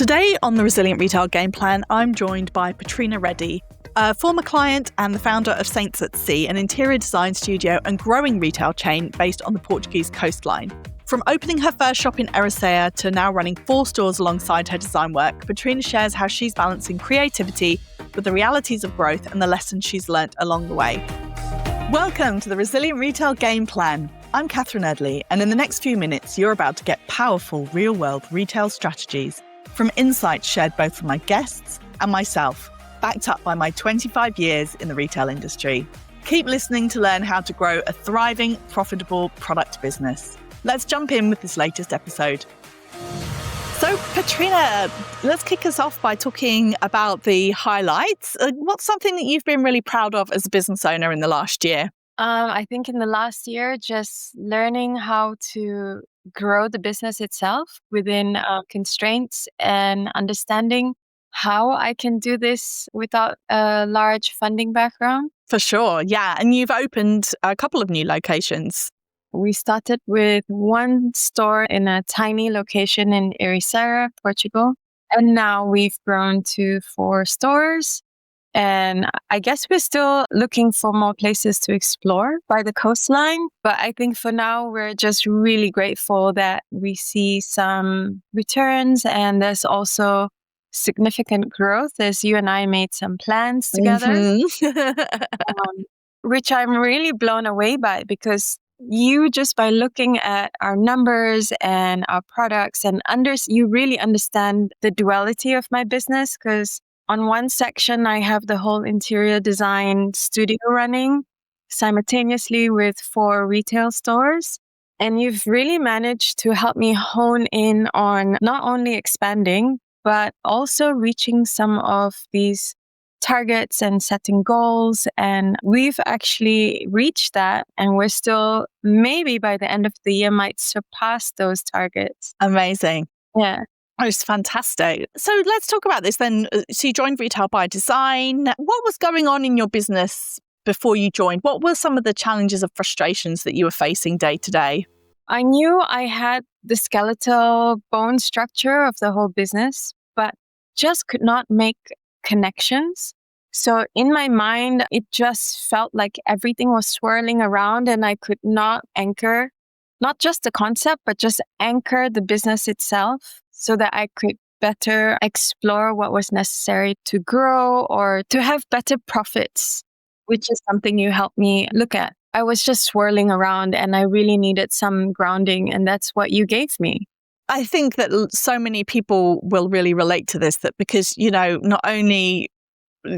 Today on the Resilient Retail Game Plan, I'm joined by Petrina Reddy, a former client and the founder of Saints at Sea, an interior design studio and growing retail chain based on the Portuguese coastline. From opening her first shop in Ericeira to now running 4 stores alongside her design work, Petrina shares how she's balancing creativity with the realities of growth and the lessons she's learnt along the way. Welcome to the Resilient Retail Game Plan. I'm Erdly, and in the next few minutes, you're about to get powerful real-world retail strategies from insights shared both from my guests and myself, backed up by my 25 years in the retail industry. Keep listening to learn how to grow a thriving, profitable product business. Let's jump in with this latest episode. So, Petrina, let's kick us off by talking about the highlights. What's something that you've been really proud of as a business owner in the last year? I think in the last year, just learning how to grow the business itself within constraints and understanding how I can do this without a large funding background. For sure, yeah. And you've opened a couple of new locations. We started with 1 store in a tiny location in Ericeira, Portugal. And now we've grown to 4 stores. And I guess we're still looking for more places to explore by the coastline. But I think for now, we're just really grateful that we see some returns and there's also significant growth as you and I made some plans together, which I'm really blown away by because you just by looking at our numbers and our products and you really understand the duality of my business because on one section, I have the whole interior design studio running simultaneously with 4 retail stores. And you've really managed to help me hone in on not only expanding, but also reaching some of these targets and setting goals. And we've actually reached that. And we're still, maybe by the end of the year, might surpass those targets. Amazing. Yeah. Oh, it's fantastic. So let's talk about this then. So you joined Retail by Design. What was going on in your business before you joined? What were some of the challenges or frustrations that you were facing day to day? I knew I had the skeletal bone structure of the whole business, but just could not make connections. So in my mind, it just felt like everything was swirling around and I could not anchor, not just the concept, but just anchor the business itself so that I could better explore what was necessary to grow or to have better profits, which is something you helped me look at. I was just swirling around and I really needed some grounding, and that's what you gave me. I think that so many people will really relate to this, that because, not only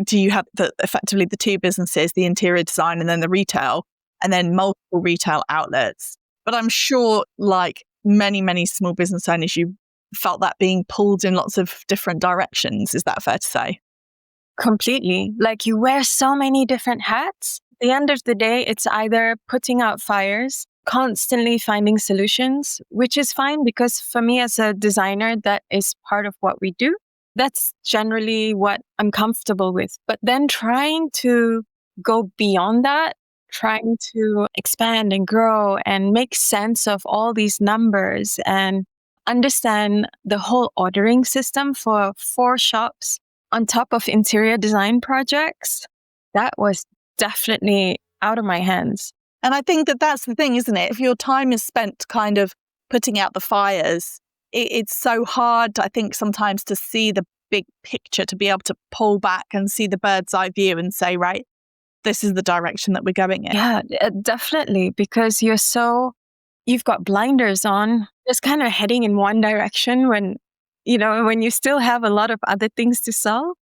do you have effectively the 2 businesses, the interior design and then the retail, and then multiple retail outlets, but I'm sure like many, many small business owners, you felt that being pulled in lots of different directions. Is that fair to say? Completely. Like you wear so many different hats. At the end of the day, it's either putting out fires, constantly finding solutions, which is fine because for me as a designer, that is part of what we do. That's generally what I'm comfortable with. But then trying to go beyond that, trying to expand and grow and make sense of all these numbers and understand the whole ordering system for 4 shops on top of interior design projects, that was definitely out of my hands. And I think that that's the thing, isn't it? If your time is spent kind of putting out the fires, it's so hard, I think, sometimes to see the big picture, to be able to pull back and see the bird's eye view and say, right, this is the direction that we're going in. Yeah, definitely. Because you've got blinders on, just kind of heading in one direction when you still have a lot of other things to solve.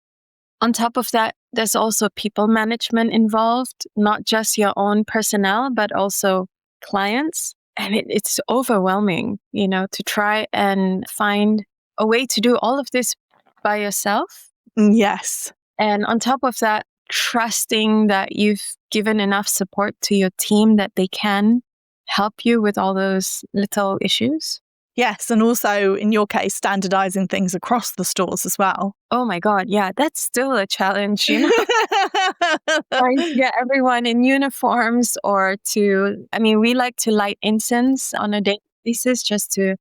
On top of that, there's also people management involved, not just your own personnel, but also clients. And it's overwhelming, to try and find a way to do all of this by yourself. Yes. And on top of that, trusting that you've given enough support to your team that they can help you with all those little issues. Yes, and also in your case, standardizing things across the stores as well. Oh my God, yeah, that's still a challenge, Trying to get everyone in uniforms we like to light incense on a daily basis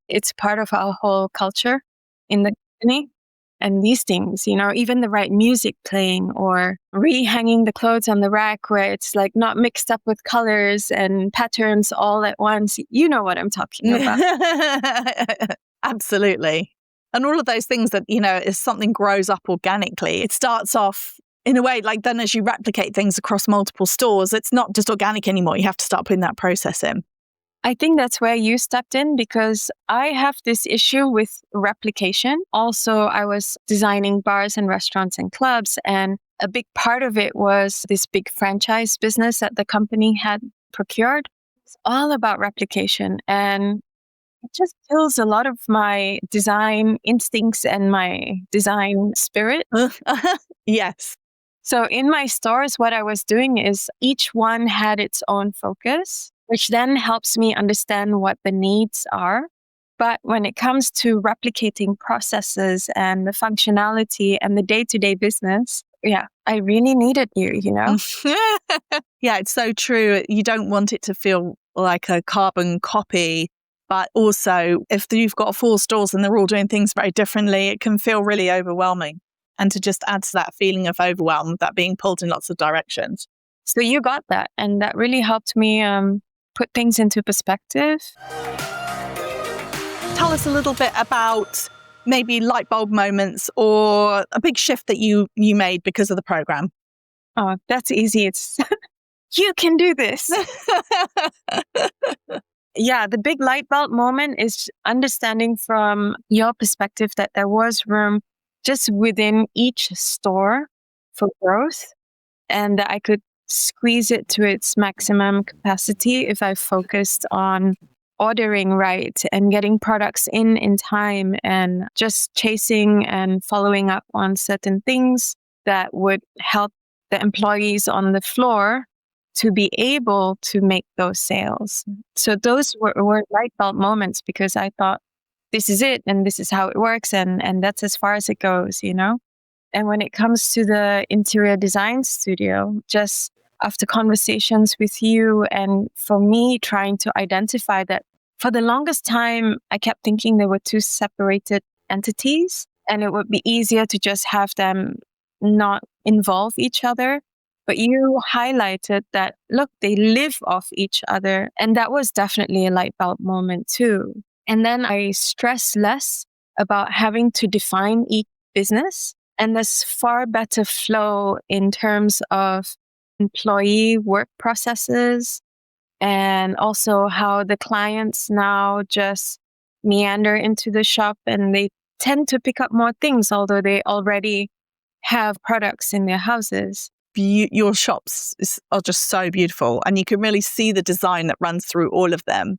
it's part of our whole culture in the company. and these things, even the right music playing or rehanging the clothes on the rack where it's like not mixed up with colors and patterns all at once. You know what I'm talking about. Absolutely. And all of those things that, as something grows up organically, it starts off in a way like then as you replicate things across multiple stores, it's not just organic anymore. You have to start putting that process in. I think that's where you stepped in because I have this issue with replication. Also, I was designing bars and restaurants and clubs, and a big part of it was this big franchise business that the company had procured. It's all about replication, and it just kills a lot of my design instincts and my design spirit. Yes. So in my stores, what I was doing is each one had its own focus, which then helps me understand what the needs are. But when it comes to replicating processes and the functionality and the day-to-day business, I really needed you. Yeah, it's so true. You don't want it to feel like a carbon copy, but also if you've got 4 stores and they're all doing things very differently, it can feel really overwhelming. And to just add to that feeling of overwhelm, that being pulled in lots of directions. So you got that. And that really helped me put things into perspective. Tell us a little bit about maybe light bulb moments or a big shift that you made because of the program. Oh, that's easy. It's you can do this. Yeah, the big light bulb moment is understanding from your perspective that there was room just within each store for growth and that I could squeeze it to its maximum capacity if I focused on ordering right and getting products in time and just chasing and following up on certain things that would help the employees on the floor to be able to make those sales. So those were light bulb moments because I thought, this is it and this is how it works and that's as far as it goes, And when it comes to the interior design studio, just after conversations with you and for me trying to identify that for the longest time, I kept thinking they were 2 separated entities and it would be easier to just have them not involve each other. But you highlighted that, look, they live off each other. And that was definitely a light bulb moment too. And then I stress less about having to define each business. And there's far better flow in terms of employee work processes and also how the clients now just meander into the shop and they tend to pick up more things, although they already have products in their houses. Your shops are just so beautiful and you can really see the design that runs through all of them.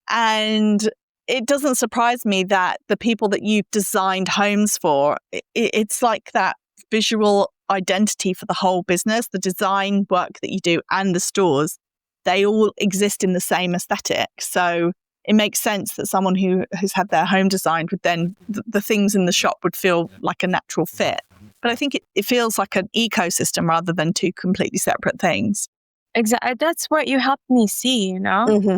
And it doesn't surprise me that the people that you've designed homes for, it's like that visual identity for the whole business, the design work that you do and the stores, they all exist in the same aesthetic. So it makes sense that someone who has had their home designed would then, the things in the shop would feel like a natural fit. But I think it feels like an ecosystem rather than 2 completely separate things. Exactly. That's what you helped me see, Mm-hmm.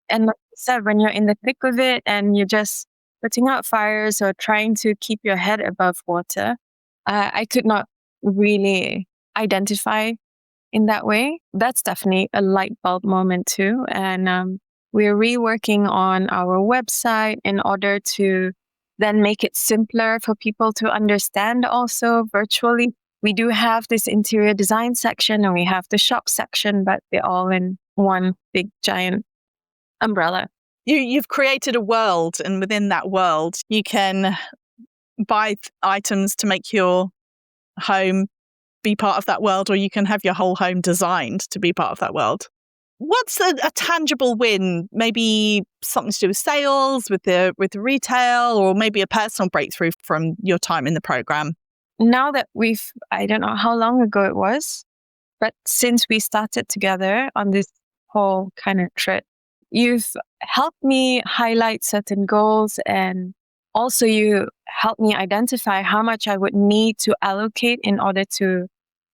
And like you said, when you're in the thick of it and you're just putting out fires or trying to keep your head above water, I could not really identify in that way. That's definitely a light bulb moment too. And we're reworking on our website in order to then make it simpler for people to understand also virtually. We do have this interior design section and we have the shop section, but they're all in one big giant umbrella. You've created a world, and within that world, you can buy items to make your home be part of that world, or you can have your whole home designed to be part of that world. What's a tangible win? Maybe something to do with sales, with the retail, or maybe a personal breakthrough from your time in the program? Now that I don't know how long ago it was, but since we started together on this whole kind of trip, you've helped me highlight certain goals and also you helped me identify how much I would need to allocate in order to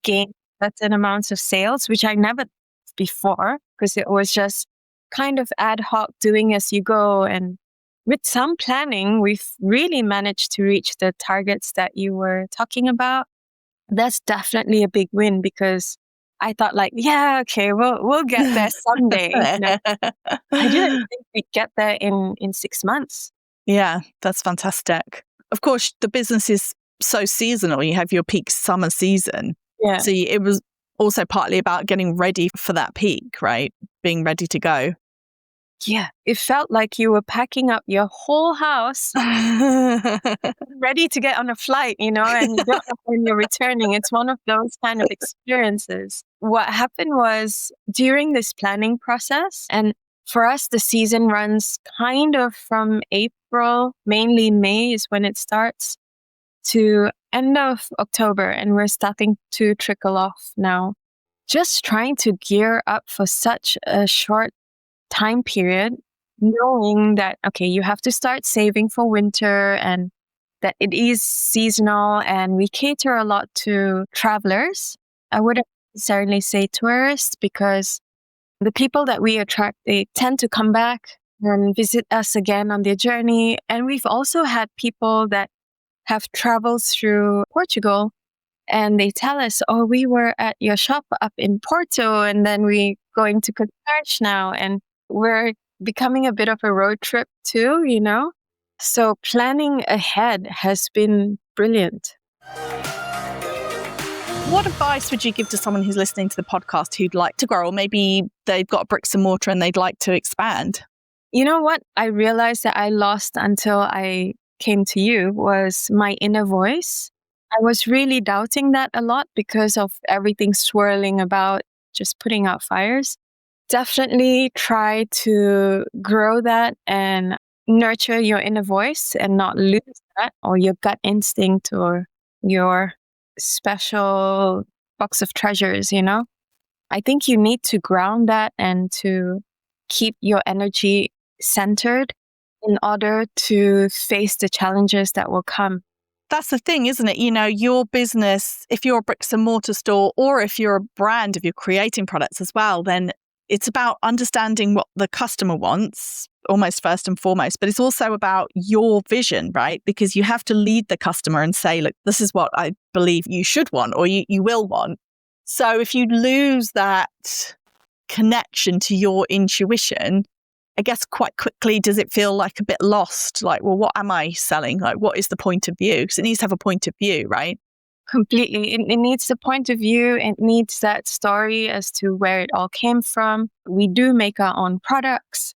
gain certain amounts of sales, which I never did before because it was just kind of ad hoc doing as you go and with some planning, we've really managed to reach the targets that you were talking about. That's definitely a big win because I thought like, yeah, okay, we'll get there someday. I didn't think we'd get there in 6 months. Yeah, that's fantastic. Of course, the business is so seasonal. You have your peak summer season. Yeah. So it was also partly about getting ready for that peak, right? Being ready to go. Yeah. It felt like you were packing up your whole house, ready to get on a flight, and you don't know when you're returning. It's one of those kind of experiences. What happened was during this planning process, and for us, the season runs kind of from April, mainly May is when it starts, to end of October, and we're starting to trickle off now. Just trying to gear up for such a short time period, knowing that, okay, you have to start saving for winter and that it is seasonal and we cater a lot to travelers. I wouldn't necessarily say tourists because the people that we attract, they tend to come back and visit us again on their journey. And we've also had people that have traveled through Portugal and they tell us, oh, we were at your shop up in Porto and then we're going to Qatar now. And we're becoming a bit of a road trip too, So planning ahead has been brilliant. What advice would you give to someone who's listening to the podcast who'd like to grow, or maybe they've got bricks and mortar and they'd like to expand? You know what I realized that I lost until I came to you was my inner voice. I was really doubting that a lot because of everything swirling about just putting out fires. Definitely try to grow that and nurture your inner voice and not lose that, or your gut instinct, or your special box of treasures, I think you need to ground that and to keep your energy centered in order to face the challenges that will come. That's the thing, isn't it? Your business, if you're a bricks and mortar store or if you're a brand, if you're creating products as well, then it's about understanding what the customer wants, almost first and foremost, but it's also about your vision, right? Because you have to lead the customer and say, look, this is what I believe you should want or you will want. So if you lose that connection to your intuition, I guess quite quickly, does it feel like a bit lost? Like, well, what am I selling? Like, what is the point of view? Because it needs to have a point of view, right? Completely. It needs the point of view. It needs that story as to where it all came from. We do make our own products.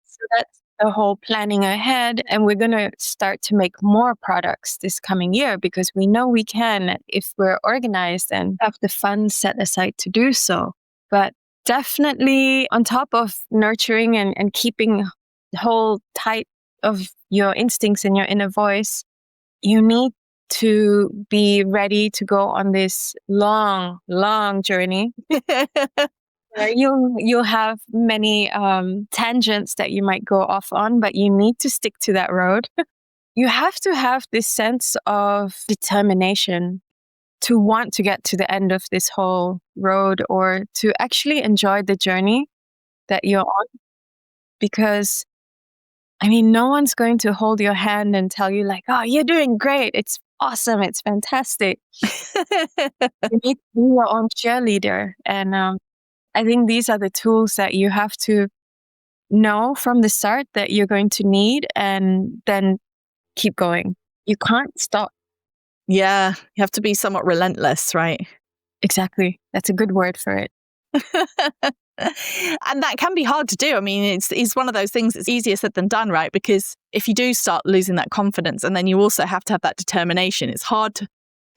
So that's the whole planning ahead. And we're going to start to make more products this coming year because we know we can if we're organized and have the funds set aside to do so. But definitely on top of nurturing and keeping hold tight of your instincts and your inner voice, you need to be ready to go on this long, long journey. You'll have many tangents that you might go off on, but you need to stick to that road. You have to have this sense of determination to want to get to the end of this whole road or to actually enjoy the journey that you're on. Because, no one's going to hold your hand and tell you like, oh, you're doing great. It's awesome. It's fantastic. You need to be your own cheerleader. And I think these are the tools that you have to know from the start that you're going to need and then keep going. You can't stop. Yeah, you have to be somewhat relentless, right? Exactly. That's a good word for it. And that can be hard to do. It's one of those things that's easier said than done, right? Because if you do start losing that confidence and then you also have to have that determination, it's hard to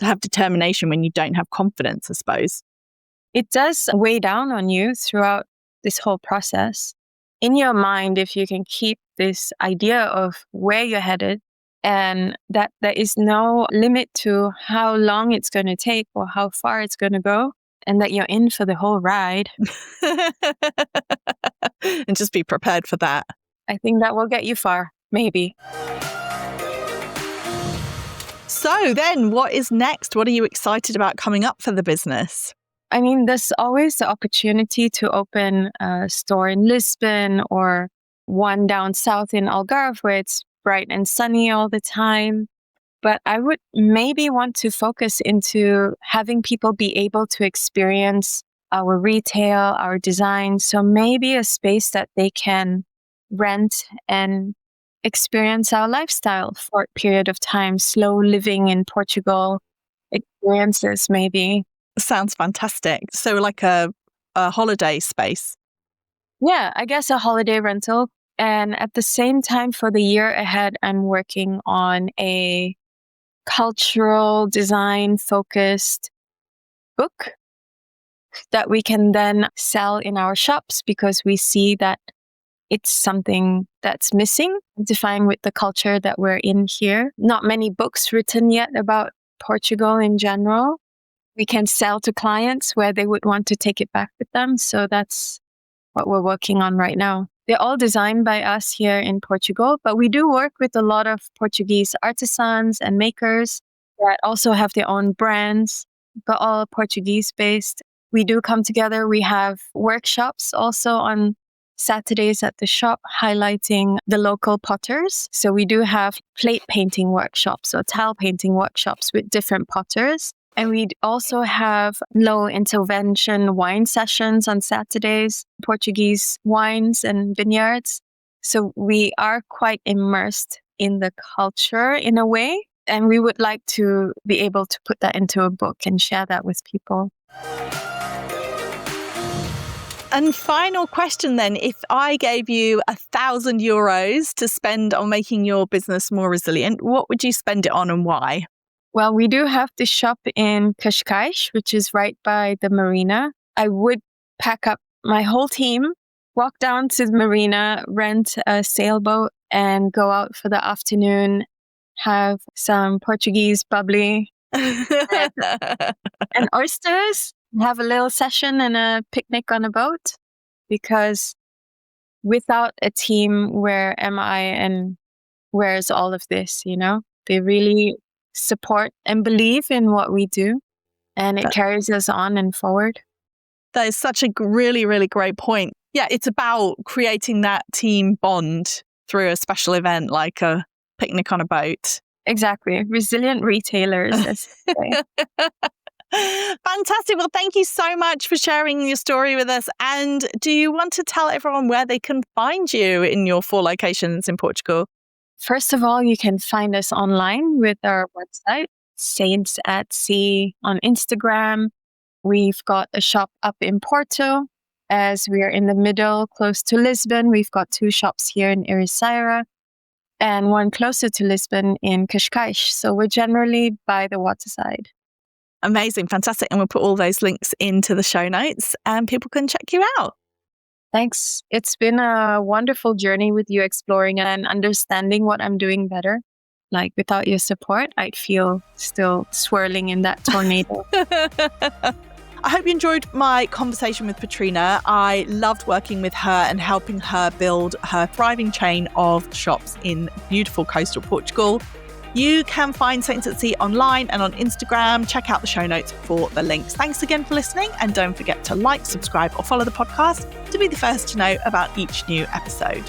have determination when you don't have confidence, I suppose. It does weigh down on you throughout this whole process. In your mind, if you can keep this idea of where you're headed and that there is no limit to how long it's going to take or how far it's going to go, and that you're in for the whole ride. And just be prepared for that. I think that will get you far, maybe. So then what is next? What are you excited about coming up for the business? There's always the opportunity to open a store in Lisbon or one down south in Algarve where it's bright and sunny all the time. But I would maybe want to focus into having people be able to experience our retail, our design. So maybe a space that they can rent and experience our lifestyle for a period of time, slow living in Portugal experiences maybe. Sounds fantastic. So like a holiday space. Yeah, I guess a holiday rental. And at the same time, for the year ahead, I'm working on a cultural design focused book that we can then sell in our shops because we see that it's something that's missing, defined with the culture that we're in here. Not many books written yet about Portugal in general. We can sell to clients where they would want to take it back with them. So that's what we're working on right now. They're all designed by us here in Portugal, but we do work with a lot of Portuguese artisans and makers that also have their own brands, but all Portuguese based. We do come together. We have workshops also on Saturdays at the shop highlighting the local potters. So we do have plate painting workshops or tile painting workshops with different potters. And we also have low intervention wine sessions on Saturdays, Portuguese wines and vineyards. So we are quite immersed in the culture in a way. And we would like to be able to put that into a book and share that with people. And final question then, if I gave you €1,000 to spend on making your business more resilient, what would you spend it on and why? Well, we do have the shop in Cascais, which is right by the marina. I would pack up my whole team, walk down to the marina, rent a sailboat and go out for the afternoon, have some Portuguese bubbly and oysters, have a little session and a picnic on a boat. Because without a team, where am I and where's all of this, you know? They really support and believe in what we do, and it carries us on and forward. That is such a really, really great point. Yeah, it's about creating that team bond through a special event like a picnic on a boat. Exactly. Resilient retailers, as you say. Fantastic. Well, thank you so much for sharing your story with us. And do you want to tell everyone where they can find you in your 4 locations in Portugal? First of all, you can find us online with our website, Saints at Sea on Instagram. We've got a shop up in Porto, as we are in the middle, close to Lisbon. We've got 2 shops here in Ericeira and one closer to Lisbon in Cascais. So we're generally by the waterside. Amazing. Fantastic. And we'll put all those links into the show notes and people can check you out. Thanks. It's been a wonderful journey with you exploring and understanding what I'm doing better. Like without your support, I'd feel still swirling in that tornado. I hope you enjoyed my conversation with Petrina. I loved working with her and helping her build her thriving chain of shops in beautiful coastal Portugal. You can find Saints at Sea online and on Instagram. Check out the show notes for the links. Thanks again for listening, and don't forget to like, subscribe or follow the podcast to be the first to know about each new episode.